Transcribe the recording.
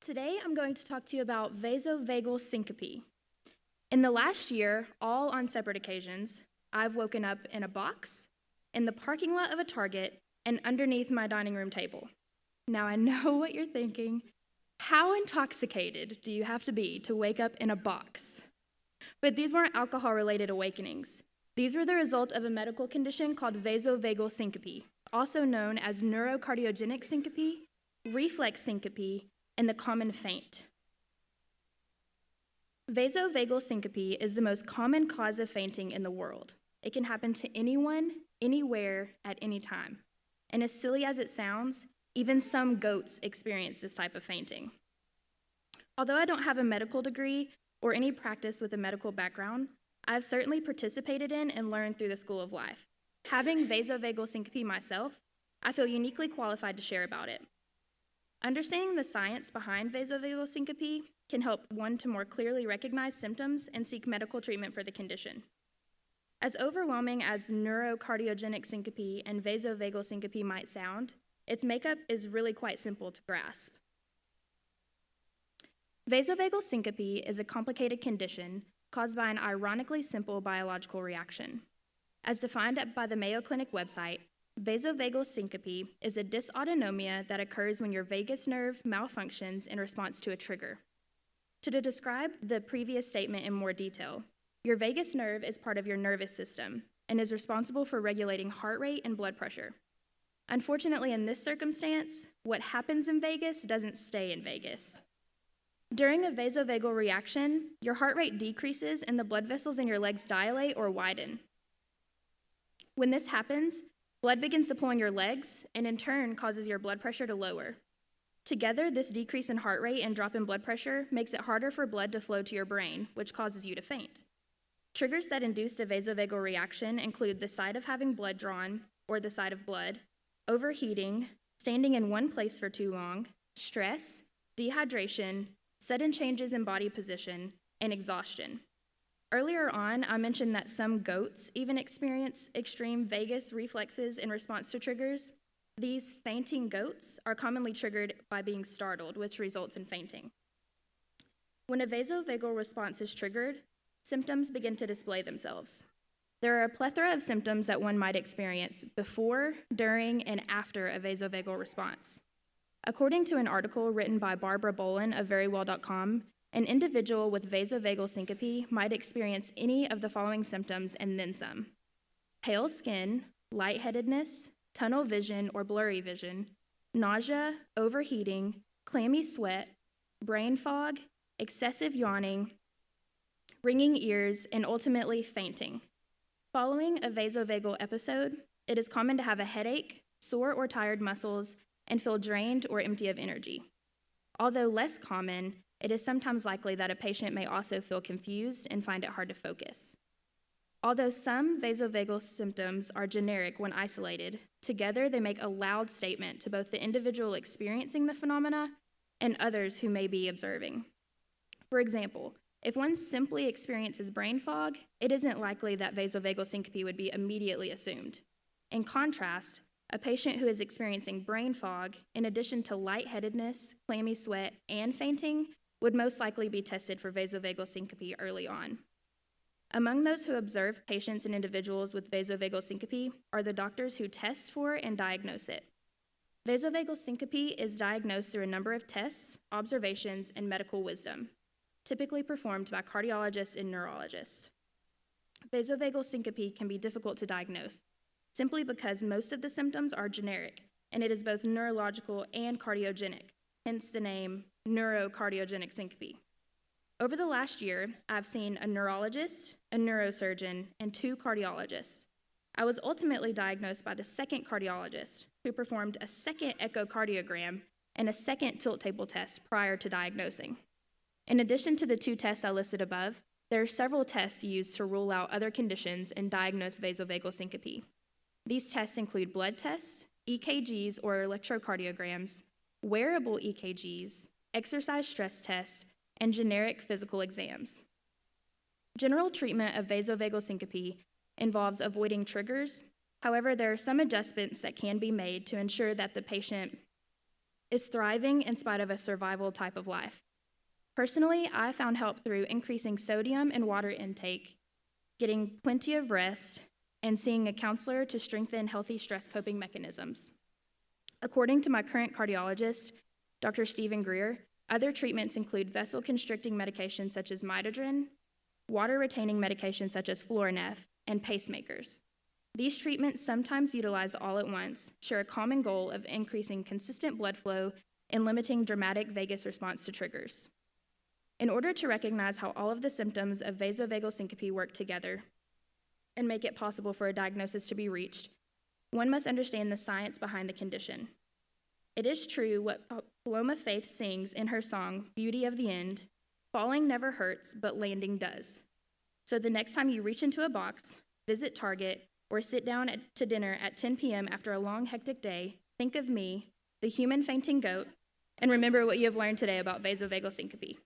Today, I'm going to talk to you about vasovagal syncope. In the last year, all on separate occasions, I've woken up in a box, in the parking lot of a Target, and underneath my dining room table. Now, I know what you're thinking. How intoxicated do you have to be to wake up in a box? But these weren't alcohol-related awakenings. These were the result of a medical condition called vasovagal syncope, also known as neurocardiogenic syncope, reflex syncope, and the common faint. Vasovagal syncope is the most common cause of fainting in the world. It can happen to anyone, anywhere, at any time. And as silly as it sounds, even some goats experience this type of fainting. Although I don't have a medical degree or any practice with a medical background, I've certainly participated in and learned through the school of life. Having vasovagal syncope myself, I feel uniquely qualified to share about it. Understanding the science behind vasovagal syncope can help one to more clearly recognize symptoms and seek medical treatment for the condition. As overwhelming as neurocardiogenic syncope and vasovagal syncope might sound, its makeup is really quite simple to grasp. Vasovagal syncope is a complicated condition caused by an ironically simple biological reaction. As defined by the Mayo Clinic website, vasovagal syncope is a dysautonomia that occurs when your vagus nerve malfunctions in response to a trigger. To describe the previous statement in more detail, your vagus nerve is part of your nervous system and is responsible for regulating heart rate and blood pressure. Unfortunately, in this circumstance, what happens in vagus doesn't stay in vagus. During a vasovagal reaction, your heart rate decreases and the blood vessels in your legs dilate or widen. When this happens, blood begins to pull in your legs and in turn causes your blood pressure to lower. Together, this decrease in heart rate and drop in blood pressure makes it harder for blood to flow to your brain, which causes you to faint. Triggers that induce a vasovagal reaction include the sight of having blood drawn or the sight of blood, overheating, standing in one place for too long, stress, dehydration, sudden changes in body position, and exhaustion. Earlier on, I mentioned that some goats even experience extreme vagus reflexes in response to triggers. These fainting goats are commonly triggered by being startled, which results in fainting. When a vasovagal response is triggered, symptoms begin to display themselves. There are a plethora of symptoms that one might experience before, during, and after a vasovagal response. According to an article written by Barbara Bolin of verywell.com, an individual with vasovagal syncope might experience any of the following symptoms and then some: pale skin, lightheadedness, tunnel vision or blurry vision, nausea, overheating, clammy sweat, brain fog, excessive yawning, ringing ears, and ultimately fainting. Following a vasovagal episode, it is common to have a headache, sore or tired muscles, and feel drained or empty of energy. Although less common, it is sometimes likely that a patient may also feel confused and find it hard to focus. Although some vasovagal symptoms are generic when isolated, together they make a loud statement to both the individual experiencing the phenomena and others who may be observing. For example, if one simply experiences brain fog, it isn't likely that vasovagal syncope would be immediately assumed. In contrast, a patient who is experiencing brain fog, in addition to lightheadedness, clammy sweat, and fainting, would most likely be tested for vasovagal syncope early on. Among those who observe patients and individuals with vasovagal syncope are the doctors who test for and diagnose it. Vasovagal syncope is diagnosed through a number of tests, observations, and medical wisdom, typically performed by cardiologists and neurologists. Vasovagal syncope can be difficult to diagnose, simply because most of the symptoms are generic, and it is both neurological and cardiogenic, hence the name neurocardiogenic syncope. Over the last year, I've seen a neurologist, a neurosurgeon, and 2 cardiologists. I was ultimately diagnosed by the second cardiologist, who performed a second echocardiogram and a second tilt table test prior to diagnosing. In addition to the 2 tests I listed above, there are several tests used to rule out other conditions and diagnose vasovagal syncope. These tests include blood tests, EKGs or electrocardiograms, wearable EKGs, exercise stress tests, and generic physical exams. General treatment of vasovagal syncope involves avoiding triggers. However, there are some adjustments that can be made to ensure that the patient is thriving in spite of a survival type of life. Personally, I found help through increasing sodium and water intake, getting plenty of rest, and seeing a counselor to strengthen healthy stress coping mechanisms. According to my current cardiologist, Dr. Stephen Greer, other treatments include vessel-constricting medications such as midodrine, water-retaining medications such as Florinef, and pacemakers. These treatments, sometimes utilized all at once, share a common goal of increasing consistent blood flow and limiting dramatic vagus response to triggers. In order to recognize how all of the symptoms of vasovagal syncope work together and make it possible for a diagnosis to be reached, one must understand the science behind the condition. It is true what Paloma Faith sings in her song, Beauty of the End, falling never hurts, but landing does. So the next time you reach into a box, visit Target, or sit down to dinner at 10 p.m. after a long, hectic day, think of me, the human fainting goat, and remember what you have learned today about vasovagal syncope.